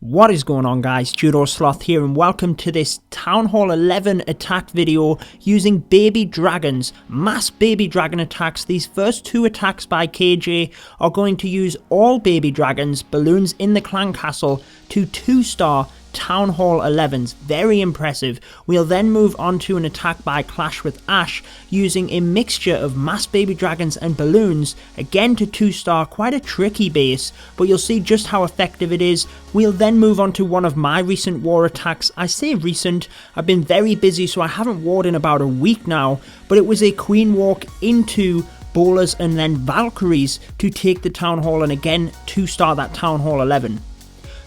What is going on, guys? Judo Sloth here, and welcome to this Town Hall 11 attack video using baby dragons, mass baby dragon attacks. These first two attacks by KJ are going to use all baby dragons, balloons in the clan castle to 2-star Town Hall 11s. Very impressive. We'll then move on to an attack by Clash with Ash using a mixture of mass baby dragons and balloons, again to 2-star, quite a tricky base, but you'll see just how effective it is. We'll then move on to one of my recent war attacks. I say recent, I've been very busy, so I haven't warred in about a week now, but it was a queen walk into bowlers and then Valkyries to take the Town Hall, and again 2-star that Town Hall 11.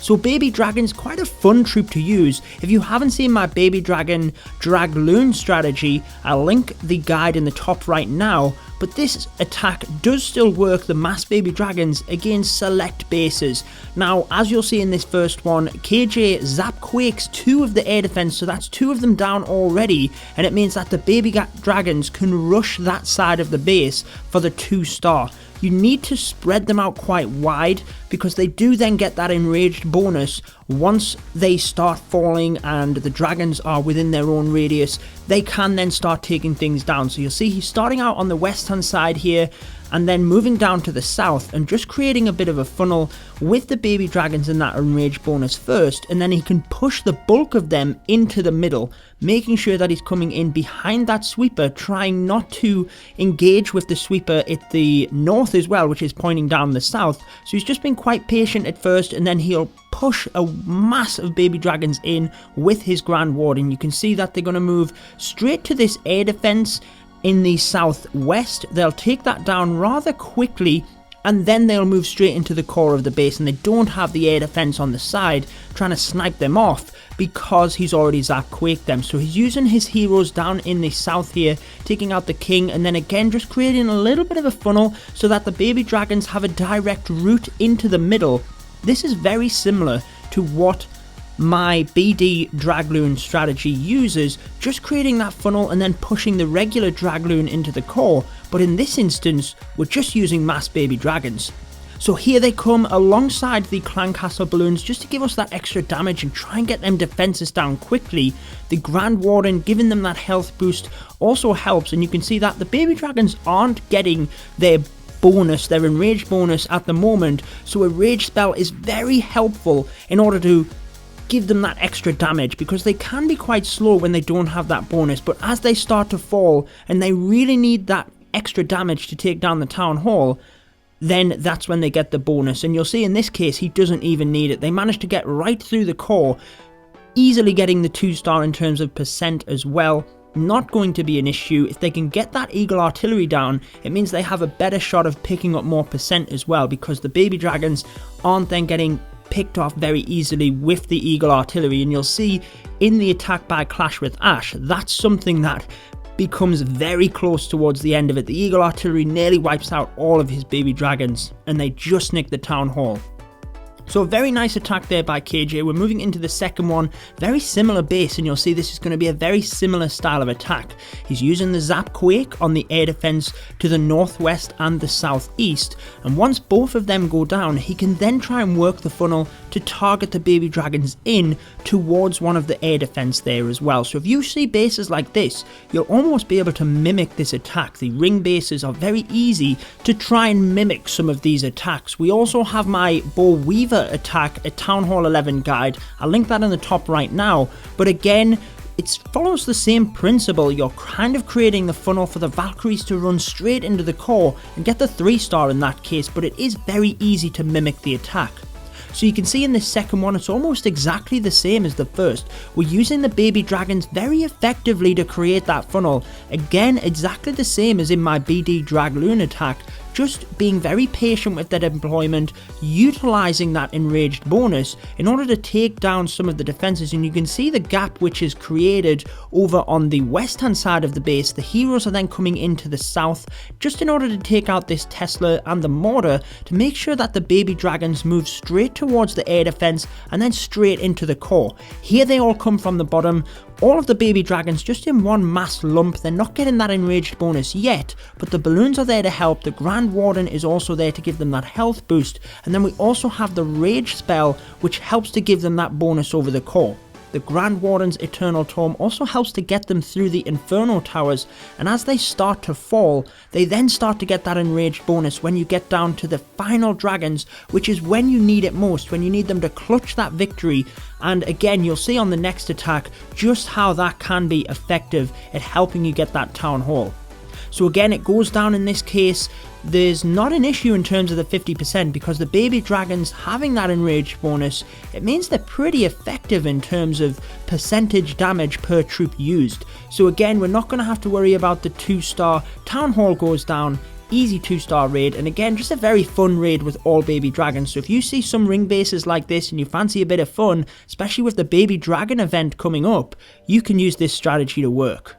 So baby dragon's quite a fun troop to use. If you haven't seen my baby dragon DragLoon strategy, I'll link the guide in the top right now, but this attack does still work the mass baby dragons against select bases. Now, as you'll see in this first one, KJ zap quakes 2 of the air defense, so that's 2 of them down already, and it means that the baby dragons can rush that side of the base for the 2-star. You need to spread them out quite wide because they do then get that enraged bonus once they start falling and the dragons are within their own radius. They can then start taking things down. So you'll see he's starting out on the west hand side here and then moving down to the south and just creating a bit of a funnel with the baby dragons and that enraged bonus first, and then he can push the bulk of them into the middle, making sure that he's coming in behind that sweeper, trying not to engage with the sweeper at the north as well, which is pointing down the south. So he's just been quite patient at first, and then he'll push a mass of baby dragons in with his Grand Ward, and you can see that they're going to move straight to this air defense in the southwest. They'll take that down rather quickly, and then they'll move straight into the core of the base, and they don't have the air defense on the side trying to snipe them off because he's already zap quaked them. So he's using his heroes down in the south here, taking out the king, and then again just creating a little bit of a funnel so that the baby dragons have a direct route into the middle. This is very similar to what my BD DragLoon strategy uses, just creating that funnel and then pushing the regular DragLoon into the core, but in this instance we're just using mass baby dragons. So here they come alongside the clan castle balloons just to give us that extra damage and try and get them defenses down quickly. The Grand Warden giving them that health boost also helps, and you can see that the baby dragons aren't getting their bonus, their enraged bonus at the moment, so a rage spell is very helpful in order to give them that extra damage, because they can be quite slow when they don't have that bonus, but as they start to fall and they really need that extra damage to take down the Town Hall, then that's when they get the bonus. And you'll see in this case he doesn't even need it. They managed to get right through the core, easily getting the 2-star in terms of percent as well. Not going to be an issue. If they can get that eagle artillery down, it means they have a better shot of picking up more percent as well, because the baby dragons aren't then getting picked off very easily with the eagle artillery. And you'll see in the attack by Clash with Ash, that's something that becomes very close towards the end of it. The eagle artillery nearly wipes out all of his baby dragons, and they just nick the Town Hall. So a very nice attack there by KJ. We're moving into the second one, very similar base, and you'll see this is going to be a very similar style of attack. He's using the zap quake on the air defense to the northwest and the southeast, and once both of them go down, he can then try and work the funnel to target the baby dragons in towards one of the air defense there as well. So if you see bases like this, you'll almost be able to mimic this attack. The ring bases are very easy to try and mimic some of these attacks. We also have my Bow Weaver attack, a Town Hall 11 guide. I'll link that in the top right now, but again it follows the same principle. You're kind of creating the funnel for the Valkyries to run straight into the core and get the 3-star in that case, but it is very easy to mimic the attack. So you can see in this second one, it's almost exactly the same as the first. We're using the baby dragons very effectively to create that funnel. Again, exactly the same as in my BD DragLoon attack, just being very patient with their deployment, utilising that enraged bonus in order to take down some of the defences. And you can see the gap which is created over on the west hand side of the base. The heroes are then coming into the south just in order to take out this Tesla and the mortar to make sure that the baby dragons move straight towards the air defense and then straight into the core. Here they all come from the bottom all of the baby dragons just in one mass lump. They're not getting that enraged bonus yet, but the balloons are there to help. The Grand Warden is also there to give them that health boost, and then we also have the rage spell, which helps to give them that bonus over the core. The Grand Warden's Eternal Tome also helps to get them through the Inferno Towers, and as they start to fall, they then start to get that enraged bonus when you get down to the final dragons, which is when you need it most, when you need them to clutch that victory. And again, you'll see on the next attack just how that can be effective at helping you get that Town Hall. So again, it goes down in this case. There's not an issue in terms of the 50% because the baby dragons having that enraged bonus, it means they're pretty effective in terms of percentage damage per troop used. So again, we're not going to have to worry about the 2-star. Town Hall goes down, easy 2-star raid, and again, just a very fun raid with all baby dragons. So if you see some ring bases like this and you fancy a bit of fun, especially with the baby dragon event coming up, you can use this strategy to work.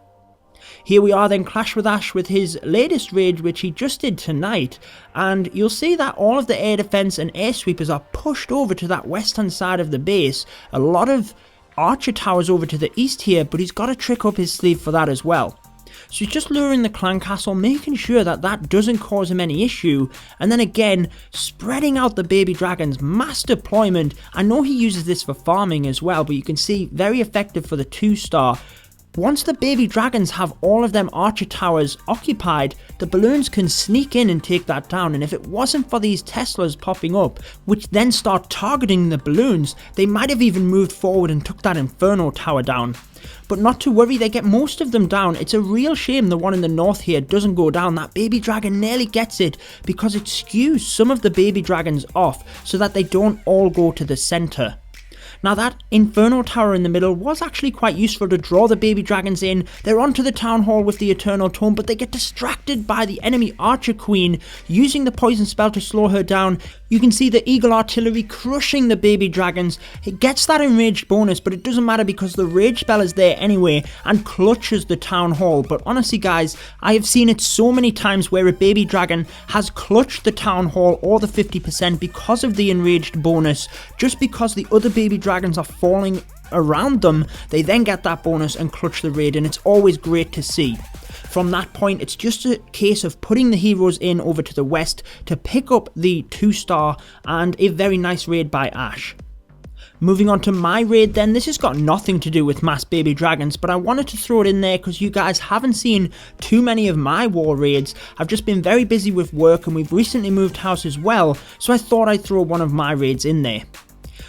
Here we are then, Clash with Ash with his latest raid, which he just did tonight, and you'll see that all of the air defense and air sweepers are pushed over to that western side of the base. A lot of archer towers over to the east here, but he's got a trick up his sleeve for that as well. So he's just luring the clan castle, making sure that that doesn't cause him any issue, and then again, spreading out the baby dragons, mass deployment. I know he uses this for farming as well, but you can see very effective for the 2-star. Once the baby dragons have all of them archer towers occupied, the balloons can sneak in and take that down, and if it wasn't for these Teslas popping up, which then start targeting the balloons, they might have even moved forward and took that Inferno tower down. But not to worry, they get most of them down. It's a real shame the one in the north here doesn't go down. That baby dragon nearly gets it because it skews some of the baby dragons off so that they don't all go to the center. Now that Inferno Tower in the middle was actually quite useful to draw the baby dragons in. They're onto the Town Hall with the Eternal Tome, but they get distracted by the enemy Archer Queen using the poison spell to slow her down. You can see the Eagle Artillery crushing the baby dragons. It gets that enraged bonus, but it doesn't matter because the rage spell is there anyway and clutches the Town Hall. But honestly guys, I have seen it so many times where a baby dragon has clutched the Town Hall or the 50% because of the enraged bonus. Just because the other baby dragons are falling around them, they then get that bonus and clutch the raid, and it's always great to see. From that point, it's just a case of putting the heroes in over to the west to pick up the 2-star and a very nice raid by Ash. Moving on to my raid then, this has got nothing to do with mass baby dragons, but I wanted to throw it in there because you guys haven't seen too many of my war raids. I've just been very busy with work and we've recently moved house as well, so I thought I'd throw one of my raids in there.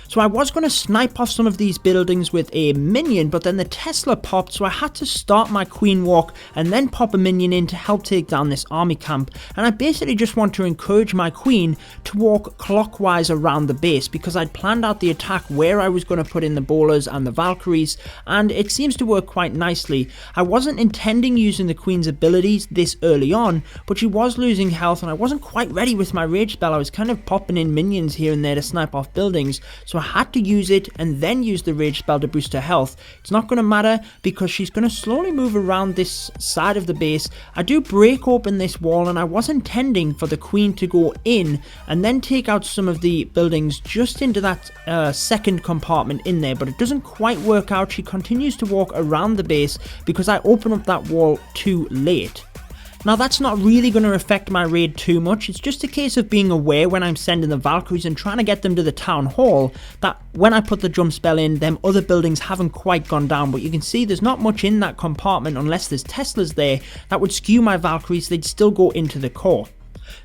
So I was going to snipe off some of these buildings with a minion, but then the Tesla popped, so I had to start my queen walk and then pop a minion in to help take down this army camp. And I basically just want to encourage my queen to walk clockwise around the base because I'd planned out the attack where I was going to put in the bowlers and the Valkyries, and it seems to work quite nicely. I wasn't intending using the queen's abilities this early on, but she was losing health and I wasn't quite ready with my rage spell. I was kind of popping in minions here and there to snipe off buildings, so I had to use it and then use the rage spell to boost her health. It's not going to matter because she's going to slowly move around this side of the base. I do break open this wall and I was intending for the queen to go in and then take out some of the buildings just into that second compartment in there, but it doesn't quite work out. She continues to walk around the base because I open up that wall too late. Now that's not really going to affect my raid too much, it's just a case of being aware when I'm sending the Valkyries and trying to get them to the Town Hall, that when I put the jump spell in, them other buildings haven't quite gone down, but you can see there's not much in that compartment unless there's Teslas there that would skew my Valkyries, they'd still go into the core.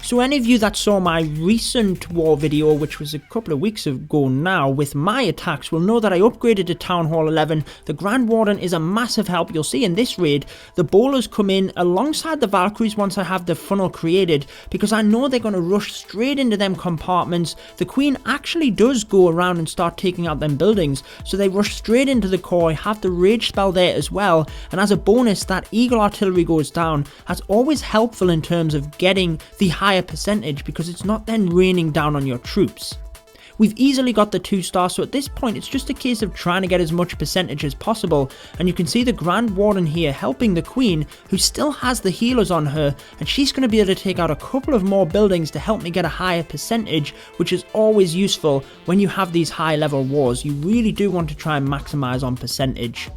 So any of you that saw my recent war video, which was a couple of weeks ago now, with my attacks will know that I upgraded to Town Hall 11. The Grand Warden is a massive help. You'll see in this raid, the bowlers come in alongside the Valkyries once I have the funnel created, because I know they're going to rush straight into them compartments. The Queen actually does go around and start taking out them buildings, so they rush straight into the core. I have the rage spell there as well, and as a bonus, that Eagle Artillery goes down. That's always helpful in terms of getting the higher percentage because it's not then raining down on your troops. We've easily got the 2-star, so at this point it's just a case of trying to get as much percentage as possible, and you can see the Grand Warden here helping the Queen, who still has the healers on her, and she's going to be able to take out a couple of more buildings to help me get a higher percentage, which is always useful when you have these high level wars. You really do want to try and maximize on percentage.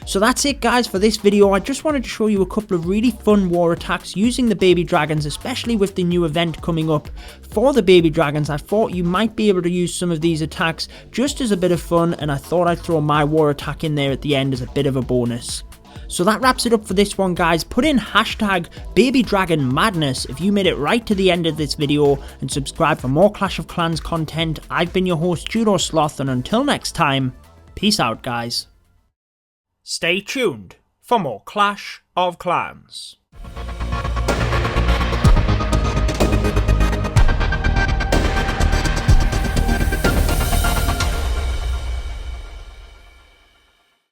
So that's it guys for this video. I just wanted to show you a couple of really fun war attacks using the baby dragons, especially with the new event coming up for the baby dragons. I thought you might be able to use some of these attacks just as a bit of fun, and I thought I'd throw my war attack in there at the end as a bit of a bonus. So that wraps it up for this one guys. Put in hashtag baby dragon madness if you made it right to the end of this video, and subscribe for more Clash of Clans content. I've been your host Judo Sloth, and until next time, peace out guys. Stay tuned for more Clash of Clans.